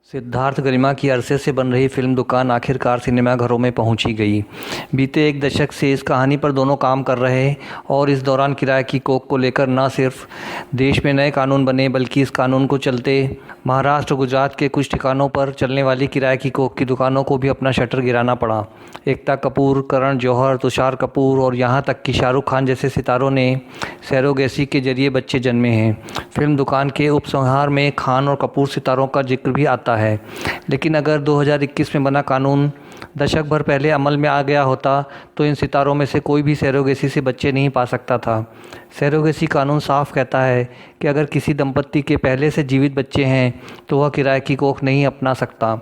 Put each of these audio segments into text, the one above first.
सिद्धार्थ गरिमा की अरसे से बन रही फिल्म दुकान आखिरकार सिनेमाघरों में पहुंची गई। बीते एक दशक से इस कहानी पर दोनों काम कर रहे और इस दौरान किराए की कोख को लेकर न सिर्फ देश में नए कानून बने बल्कि इस कानून को चलते महाराष्ट्र गुजरात के कुछ ठिकानों पर चलने वाली किराए की कोख की दुकानों को भी अपना शटर गिराना पड़ा। एकता कपूर, करण जौहर, तुषार कपूर और यहाँ तक कि शाहरुख खान जैसे सितारों ने सरोगेसी के जरिए बच्चे जन्मे हैं। फिल्म दुकान के उपसंहार में खान और कपूर सितारों का जिक्र भी आता है। लेकिन अगर 2021 में बना कानून दशक भर पहले अमल में आ गया होता तो इन सितारों में से कोई भी सरोगेसी से बच्चे नहीं पा सकता था। सरोगेसी कानून साफ कहता है कि अगर किसी दंपत्ति के पहले से जीवित बच्चे हैं तो वह किराए की कोख नहीं अपना सकता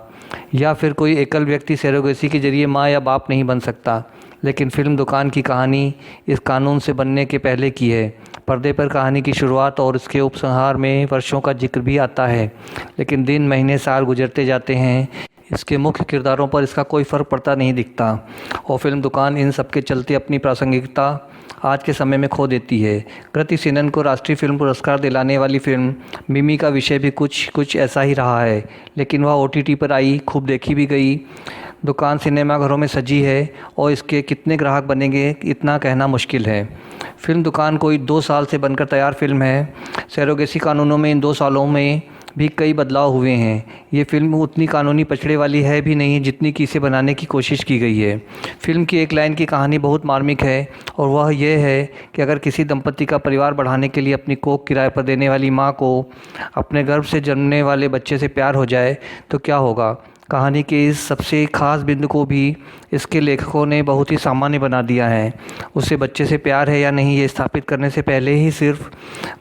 या फिर कोई एकल व्यक्ति सरोगेसी के जरिए माँ या बाप नहीं बन सकता। लेकिन फिल्म दुकान की कहानी इस कानून से बनने के पहले की है। पर्दे पर कहानी की शुरुआत और इसके उपसंहार में वर्षों का जिक्र भी आता है, लेकिन दिन महीने साल गुजरते जाते हैं, इसके मुख्य किरदारों पर इसका कोई फ़र्क पड़ता नहीं दिखता और फिल्म दुकान इन सब के चलते अपनी प्रासंगिकता आज के समय में खो देती है। कृति सेनन को राष्ट्रीय फिल्म पुरस्कार दिलाने वाली फिल्म मिमी का विषय भी कुछ ऐसा ही रहा है, लेकिन वह OTT पर आई, खूब देखी भी गई। दुकान सिनेमाघरों में सजी है और इसके कितने ग्राहक बनेंगे इतना कहना मुश्किल है। फिल्म दुकान कोई 2 साल से बनकर तैयार फिल्म है। सरोगेसी कानूनों में इन 2 सालों में भी कई बदलाव हुए हैं। ये फिल्म उतनी कानूनी पछड़े वाली है भी नहीं जितनी कि इसे बनाने की कोशिश की गई है। फिल्म की एक लाइन की कहानी बहुत मार्मिक है और वह यह है कि अगर किसी दंपत्ति का परिवार बढ़ाने के लिए अपनी कोख किराए पर देने वाली माँ को अपने गर्भ से जन्मने वाले बच्चे से प्यार हो जाए तो क्या होगा। कहानी के इस सबसे खास बिंदु को भी इसके लेखकों ने बहुत ही सामान्य बना दिया है। उसे बच्चे से प्यार है या नहीं ये स्थापित करने से पहले ही सिर्फ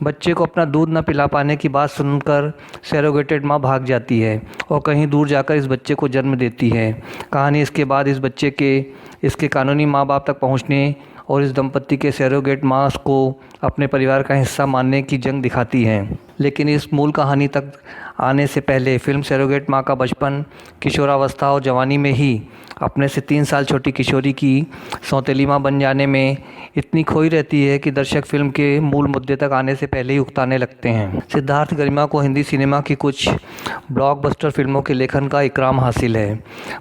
बच्चे को अपना दूध न पिला पाने की बात सुनकर सरोगेटेड माँ भाग जाती है और कहीं दूर जाकर इस बच्चे को जन्म देती है। कहानी इसके बाद इस बच्चे के इसके कानूनी माँ बाप तक पहुँचने और इस दंपत्ति के सरोगेट माँ को अपने परिवार का हिस्सा मानने की जंग दिखाती है। लेकिन इस मूल कहानी तक आने से पहले फिल्म सरोगेट माँ का बचपन, किशोरावस्था और जवानी में ही अपने से 3 साल छोटी किशोरी की सौतेली माँ बन जाने में इतनी खोई रहती है कि दर्शक फिल्म के मूल मुद्दे तक आने से पहले ही उकताने लगते हैं। सिद्धार्थ गरिमा को हिंदी सिनेमा की कुछ ब्लॉकबस्टर फिल्मों के लेखन का इकराम हासिल है।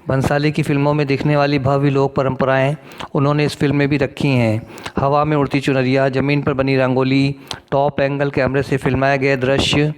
बंसाली की फिल्मों में दिखने वाली भव्य लोक परंपराएं उन्होंने इस फिल्म में भी रखी हैं। हवा में उड़ती चुनरिया, ज़मीन पर बनी रंगोली, टॉप एंगल कैमरे से फिल्माए गए दृश्य,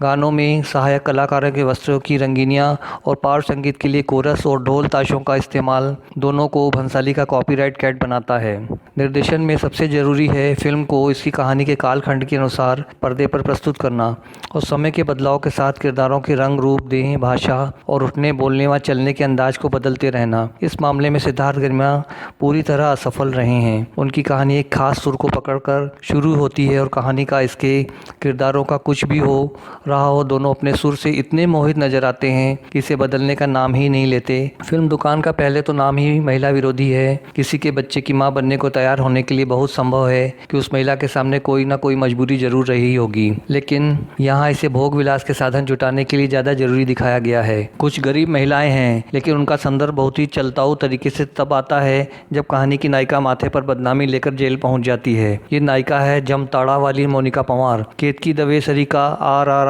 गानों में सहायक कलाकारों के वस्त्रों की रंगीनियाँ और पार्श्व संगीत के लिए कोरस और ढोल ताशों का इस्तेमाल दोनों को भंसाली का कॉपीराइट कैट बनाता है। निर्देशन में सबसे ज़रूरी है फिल्म को इसकी कहानी के कालखंड के अनुसार पर्दे पर प्रस्तुत करना और समय के बदलाव के साथ किरदारों के रंग, रूप, देह, भाषा और उठने, बोलने व चलने के अंदाज को बदलते रहना। इस मामले में सिद्धार्थ गरिमा पूरी तरह असफल रहे हैं। उनकी कहानी एक खास सुर को पकड़कर शुरू होती है और कहानी का इसके किरदारों का कुछ भी हो रहा हो, दोनों अपने सुर से इतने मोहित नजर आते हैं कि इसे बदलने का नाम ही नहीं लेते। फिल्म दुकान का पहले तो नाम ही महिला विरोधी है। किसी के बच्चे की मां बनने को तैयार होने के लिए बहुत संभव है कि उस महिला के सामने कोई ना कोई मजबूरी जरूर रही होगी, लेकिन यहाँ इसे भोग विलास के साधन जुटाने के लिए ज्यादा जरूरी दिखाया गया है। कुछ गरीब महिलाएं हैं, लेकिन उनका संदर्भ बहुत ही चलताऊ तरीके से तब आता है जब कहानी की नायिका माथे पर बदनामी लेकर जेल पहुंच जाती है। ये नायिका है जमताड़ा वाली मोनिका पंवार। केतकी दवे सरी का RRR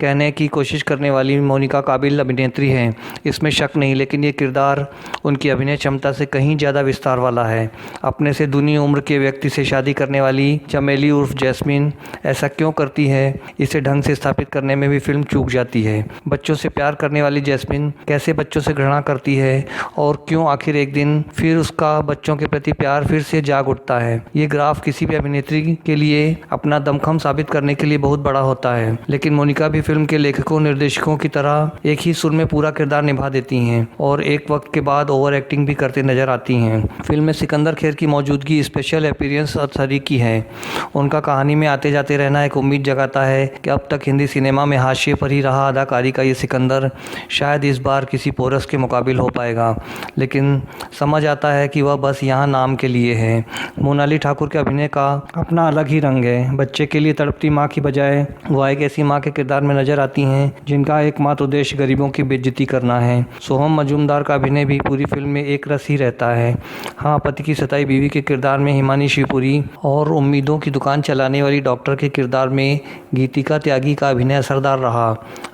कहने की कोशिश करने वाली मोनिका काबिल अभिनेत्री हैं, इसमें शक नहीं, लेकिन ये किरदार उनकी अभिनय क्षमता से कहीं ज़्यादा विस्तार वाला है। अपने से दूनी उम्र के व्यक्ति से शादी करने वाली चमेली उर्फ जैस्मिन ऐसा क्यों करती है, इसे ढंग से स्थापित करने में भी फिल्म चूक जाती है। बच्चों से प्यार करने वाली जैस्मिन कैसे बच्चों से घृणा करती है और क्यों आखिर एक दिन फिर उसका बच्चों के प्रति प्यार फिर से जाग उठता है। ये ग्राफ किसी भी अभिनेत्री के लिए अपना दमखम साबित करने के लिए बहुत बड़ा होता है, लेकिन मोनिका भी फिल्म के लेखकों निर्देशकों की तरह एक ही सुर में पूरा किरदार निभा देती हैं और एक वक्त के बाद ओवर एक्टिंग भी करते नजर आती हैं। फिल्म में सिकंदर खेर की मौजूदगी स्पेशल अपीयरेंस अथरी की है। उनका कहानी में आते जाते रहना एक उम्मीद जगाता है कि अब तक हिंदी सिनेमा में हाशिए पर ही रहा अदाकारी का ये सिकंदर शायद इस बार किसी पोरस के मुकाबिल हो पाएगा, लेकिन समझ आता है कि वह बस यहाँ नाम के लिए है। मोनाली ठाकुर के अभिनय का अपना अलग ही रंग है। बच्चे के लिए तड़पती माँ की बजाय वह एक ऐसी माँ के किरदार में नजर आती हैं जिनका एकमात्र उद्देश्य गरीबों की बेइज्जती करना है। सोहम मजूमदार का अभिनय भी पूरी फिल्म में एक रस ही रहता है। हाँ, पति की सताई बीवी के के किरदार में हिमानी शिवपुरी और उम्मीदों की दुकान चलाने वाली डॉक्टर के किरदार में गीतिका त्यागी का अभिनय असरदार रहा।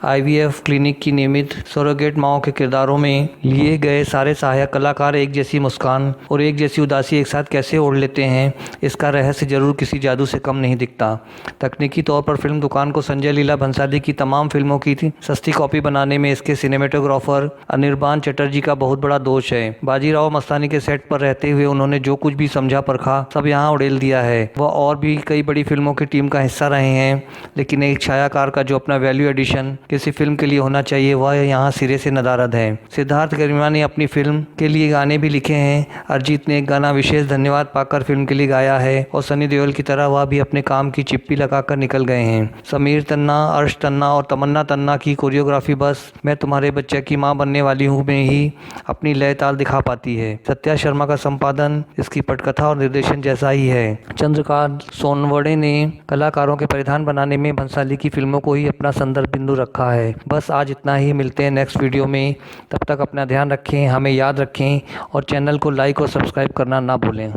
IVF क्लिनिक की नियमित सरोगेट माओं के किरदारों में लिए गए सारे सहायक कलाकार एक जैसी मुस्कान और एक जैसी उदासी एक साथ कैसे ओढ़ लेते हैं, इसका रहस्य जरूर किसी जादू से कम नहीं दिखता। तकनीकी तौर पर फिल्म दुकान को संजय लीला भंसाली की तमाम फिल्मों की सस्ती कॉपी बनाने में इसके सिनेमेटोग्राफर अनिर्बान चटर्जी का बहुत बड़ा दोष है। बाजीराव मस्तानी के सेट पर रहते हुए उन्होंने जो कुछ भी समझा परखा सब यहाँ उड़ेल दिया है। वह और भी कई बड़ी फिल्मों की टीम का हिस्सा रहे हैं, लेकिन एक छायाकार का जो अपना वैल्यू एडिशन किसी फिल्म के लिए होना चाहिए वह यहाँ सिरे से नदारद है। सिद्धार्थ गरिमा ने अपनी फिल्म के लिए गाने भी लिखे हैं। अरिजीत ने एक गाना विशेष धन्यवाद पाकर फिल्म के लिए गाया है और सनी देओल की तरह वह भी अपने काम की चिप्पी लगाकर निकल गए हैं। समीर तन्ना, अर्श तन्ना और तमन्ना तन्ना की कोरियोग्राफी बस मैं तुम्हारे बच्चे की मां बनने वाली हूं में ही अपनी लय ताल दिखा पाती है। सत्या शर्मा का संपादन इसकी पटकथा और निर्देशन जैसा ही है। चंद्रकांत सोनवड़े ने कलाकारों के परिधान बनाने में भंसाली की फिल्मों को ही अपना संदर्भ बिंदु रखा है। बस आज इतना ही, मिलते हैं नेक्स्ट वीडियो में। तब तक अपना ध्यान रखें, हमें याद रखें और चैनल को लाइक और सब्सक्राइब करना ना भूलें।